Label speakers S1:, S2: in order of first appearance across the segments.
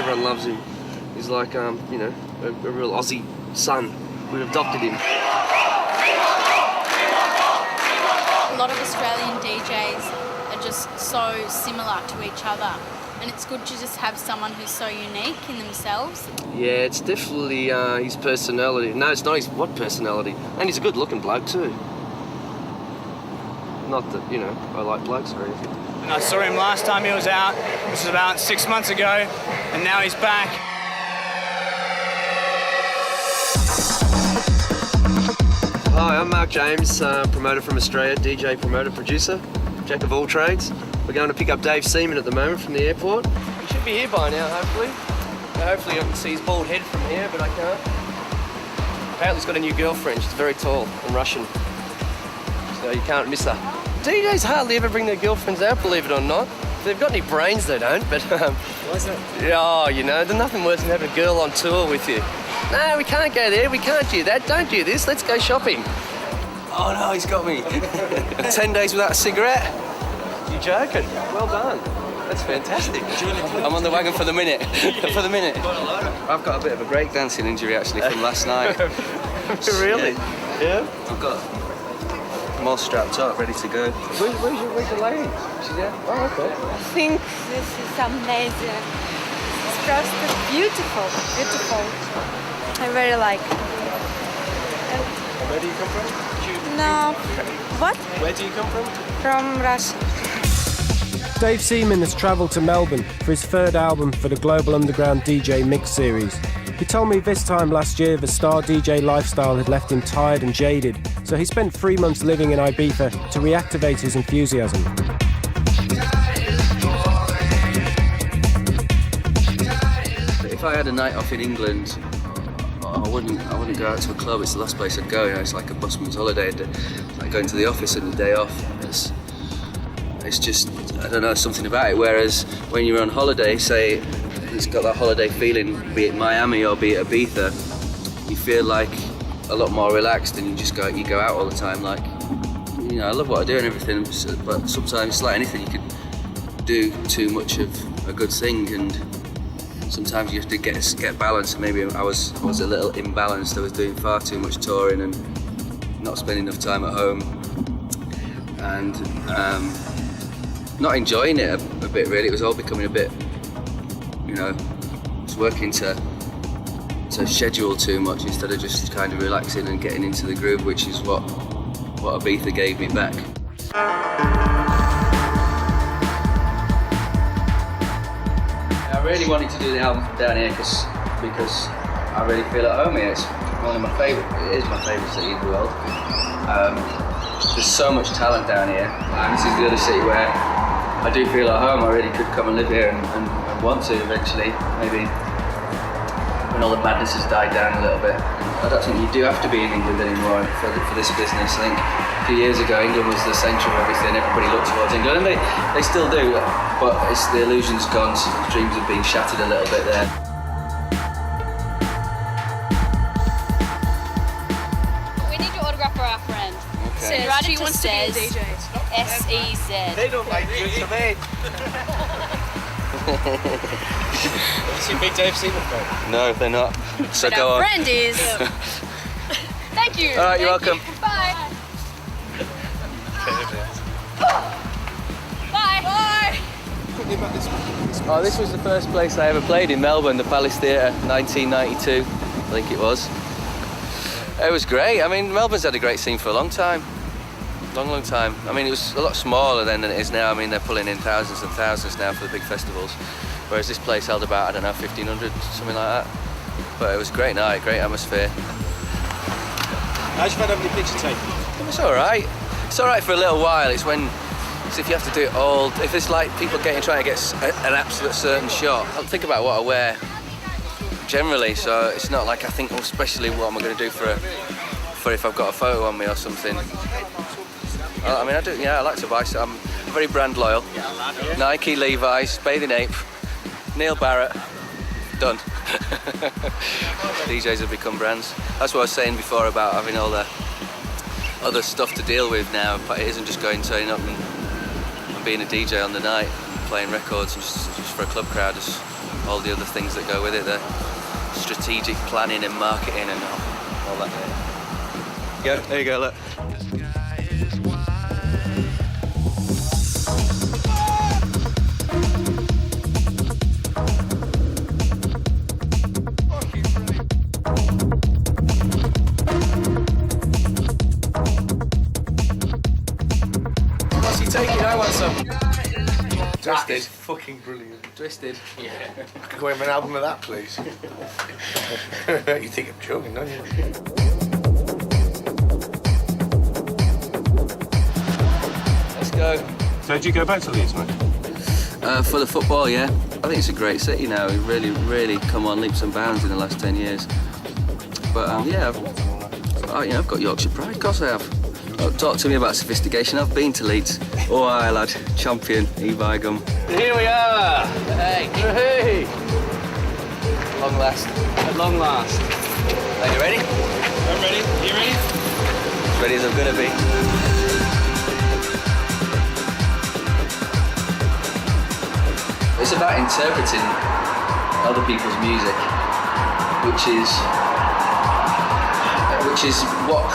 S1: Everyone loves him. He's like, you know, a real Aussie son. We've adopted him.
S2: A lot of Australian DJs are just so similar to each other, and it's good to just have someone who's so unique in themselves.
S1: Yeah, it's definitely his personality. No, it's not his personality. And he's a good-looking bloke too. Not that, you know, I like blokes or anything.
S3: And I saw him last time he was out, which was about 6 months ago, and now he's back.
S1: Hi, I'm Mark James, promoter from Australia, DJ, promoter, producer, jack of all trades. We're going to pick up Dave Seaman at the moment from the airport. He should be here by now, hopefully. Hopefully I can see his bald head from here, but I can't. Apparently he's got a new girlfriend. She's very tall and Russian, so you can't miss her. DJs hardly ever bring their girlfriends out, believe it or not. If they've got any brains, they don't, but...
S4: Why's that?
S1: Oh, you know, there's nothing worse than having a girl on tour with you. No, we can't go there, we can't do that, don't do this, let's go shopping. Oh no, he's got me. 10 days without a cigarette? You joking? Well done. That's fantastic. I'm on the wagon for the minute. For the minute. I've got a bit of a breakdancing injury actually from last night.
S4: Really?
S1: Yeah? I've got them all strapped up, ready to go. Where's your lady? She's there? Oh, okay.
S5: I think this is amazing. It's just beautiful, beautiful. I really like.
S4: Where do you come from?
S5: No. What?
S4: Where do you come from?
S5: From Russia.
S6: Dave Seaman has travelled to Melbourne for his third album for the Global Underground DJ Mix series. He told me this time last year the star DJ lifestyle had left him tired and jaded, so he spent 3 months living in Ibiza to reactivate his enthusiasm.
S7: If I had a night off in England, I wouldn't go out to a club. It's the last place I'd go. You know, it's like a busman's holiday. It's like going to the office and the day off. It's just, I don't know, something about it. Whereas when you're on holiday, say it's got that holiday feeling, be it Miami or be it Ibiza, you feel like a lot more relaxed and you go out all the time. Like, you know, I love what I do and everything, but sometimes it's like anything, you could do too much of a good thing, and sometimes you have to get balance. Maybe I was a little imbalanced. I was doing far too much touring and not spending enough time at home, and not enjoying it a bit really. It was all becoming a bit, you know, just working to schedule too much instead of just kind of relaxing and getting into the groove, which is what Ibiza gave me back. I really wanted to do the album from down here because I really feel at home here. It's one of my favourite. It is my favourite city in the world. There's so much talent down here, and this is the other city where I do feel at home. I really could come and live here and want to eventually, maybe when all the madness has died down a little bit. I don't think you do have to be in England anymore for this business. I think a few years ago England was the centre of everything. Everybody looked towards England, and they still do, but the illusion's gone, so the dreams have been shattered a little bit there.
S2: We need your autograph for our friend.
S7: Okay.
S2: Says she wants to be a DJ. S-E-Z.
S4: They don't like you to me. Is he a big Dave Seaman fan?
S7: No, they're not. So
S2: But
S7: go
S2: our
S7: on.
S2: friend is. Thank you.
S7: All right, you're
S2: Thank
S7: welcome.
S2: you. Bye. Bye.
S7: Oh, this was the first place I ever played in Melbourne, the Palace Theatre, 1992, I think it was. It was great. I mean, Melbourne's had a great scene for a long time. Long time. I mean, it was a lot smaller then than it is now. I mean, they're pulling in thousands and thousands now for the big festivals, whereas this place held about, I don't know, 1,500, something like that. But it was a great night, great atmosphere.
S4: How'd you find having your picture taken?
S7: It was all right. It's all right for a little while. It's if you have to do it all. If it's like people trying to get an absolute certain shot. I think about what I wear generally, so it's not like I think, oh, especially what am I going to do for if I've got a photo on me or something. I mean, I do. Yeah, I like to buy. I'm very brand loyal. Nike, Levi's, Bathing Ape, Neil Barrett. Done. DJs have become brands. That's what I was saying before about having all the other stuff to deal with now. But it isn't just turning up and being a DJ on the night, playing records and just for a club crowd. all the other things that go with it, the strategic planning and marketing and all that. There you go, look.
S1: What's he taking? I want some.
S4: Twisted. Fucking brilliant.
S7: Twisted.
S4: Yeah. I could go have an album of that, please. You think I'm joking, don't you?
S7: Let's go.
S8: So do you go back to Leeds, mate?
S7: For the football, yeah. I think it's a great city now. We've really come on leaps and bounds in the last 10 years. But yeah, I've got Yorkshire pride, of course I have. Talk to me about sophistication. I've been to Leeds. Oh, aye, lad. Champion, Evigum.
S3: Here we are.
S7: Hey.
S3: Hey.
S7: Long last.
S3: At long last.
S7: Are you ready?
S4: I'm ready. You ready?
S7: As ready as I'm gonna be. It's about interpreting other people's music, which is what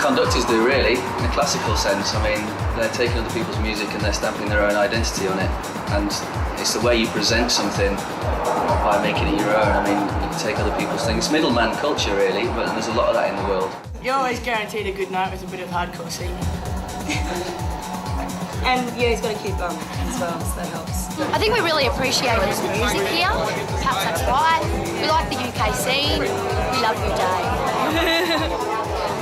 S7: conductors do, really, in a classical sense. I mean, they're taking other people's music and they're stamping their own identity on it. And it's the way you present something by making it your own. I mean, you can take other people's things. It's middleman culture, really, but there's a lot of that in the world.
S9: You're always guaranteed a good night with a bit of hardcore Seaman.
S5: And yeah, he's got to keep on as well, so that helps.
S2: I think we really appreciate his music here. Perhaps that's why. We like the UK scene. We love you, Dave.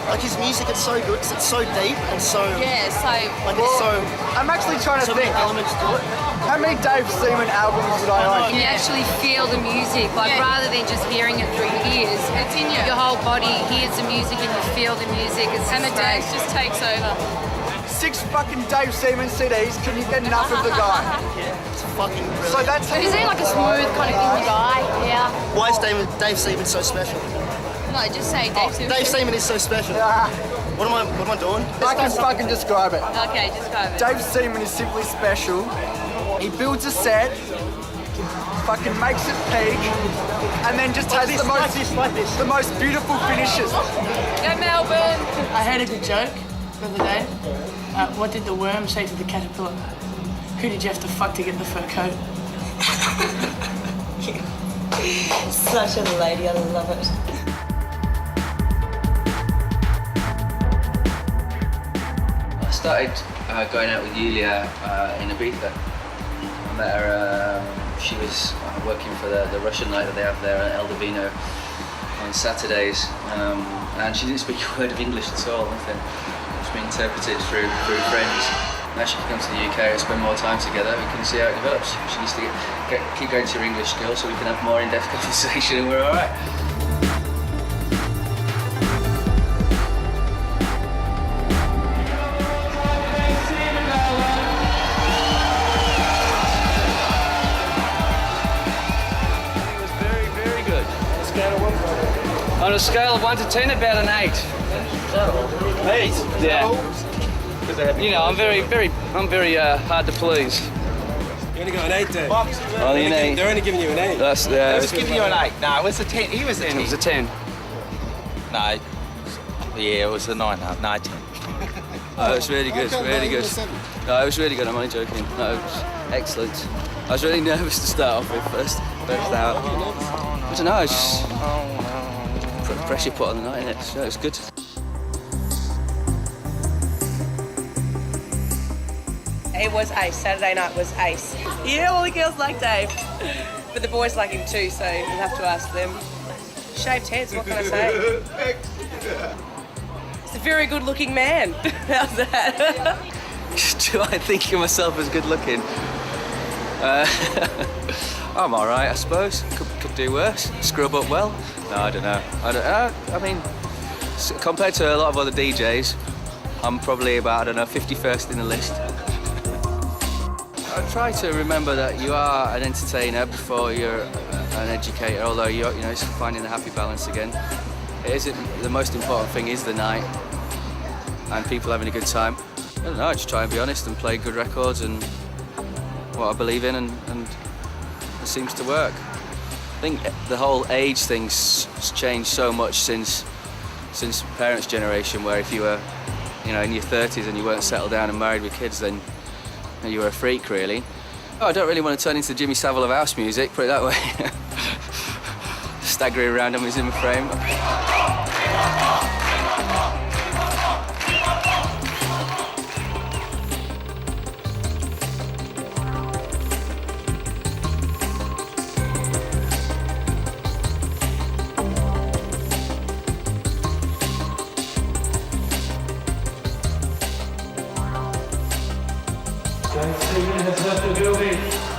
S10: Like his music, it's so good because it's so deep and so.
S2: Yeah, so.
S10: Like it's so.
S11: I'm actually trying to
S10: So
S11: think.
S10: many elements to it.
S11: How many Dave Seaman albums would I own?
S12: You actually feel the music, like rather than just hearing it through your ears. It's in your whole body hears the music and you feel the music. And the dance just takes over.
S11: 6 fucking Dave Seaman CDs, can you get enough of the guy?
S10: It's fucking brilliant.
S11: So that's
S2: Is he like a smooth kind of indie guy? Yeah.
S10: Why is Dave Seaman so special?
S2: No, just say Dave Seaman.
S10: Dave Seaman is so special. What am I doing?
S11: I can fucking describe it.
S12: Okay, describe it.
S11: Dave Seaman is simply special. He builds a set, fucking makes it peak, and then just has the most beautiful finishes.
S12: Go Melbourne!
S9: I heard a good joke the other day. What did the worm say to the caterpillar? Who did you have to fuck to get the fur coat?
S5: Such a lady, I love it.
S7: I started going out with Yulia in Ibiza. I met her, she was working for the Russian night that they have there at El Divino on Saturdays, and she didn't speak a word of English at all, nothing. It's been interpreted through friends. Now she can come to the UK and spend more time together, we can see how it develops. She needs to keep going to her English skills so we can have more in-depth conversation and we're all right.
S3: On a scale of 1 to 10, about an 8. 8? Yeah. You know, I'm very hard to please.
S8: You only got an 8 there.
S7: Only an 8.
S8: They're only giving you an 8.
S7: That's
S4: Who's giving you an 8? No, it was a 10. He was a 10.
S3: It was a 10.
S4: No. Yeah, it was a 9. No, 10.
S7: Oh, it was really good, really good. No, it was really good, I'm only joking. No, it was excellent. I was really nervous to start off with first out. I don't know, it's just pressure put on the night, innit? So it was good.
S13: It was ace. Saturday night was ace. Yeah, all the girls like Dave. But the boys like him too, so you'll have to ask them. Shaved heads, what can I say? He's a very good looking man. How's that?
S7: Do I think of myself as good looking? I'm all right, I suppose. Could do worse. Scrub up well. No, I don't know. I mean, compared to a lot of other DJs, I'm probably about, 51st in the list. I try to remember that you are an entertainer before you're an educator, although it's finding the happy balance again. It isn't, the most important thing is the night and people having a good time. I don't know, I just try and be honest and play good records and what I believe in, and it seems to work. think the whole age thing's changed so much since parents' generation, where if you were, you know, in your 30s and you weren't settled down and married with kids, then you were a freak, really. Oh, I don't really want to turn into Jimmy Savile of house music, put it that way. Staggering around on my Zimmer frame.
S14: Dave Seaman has left the building.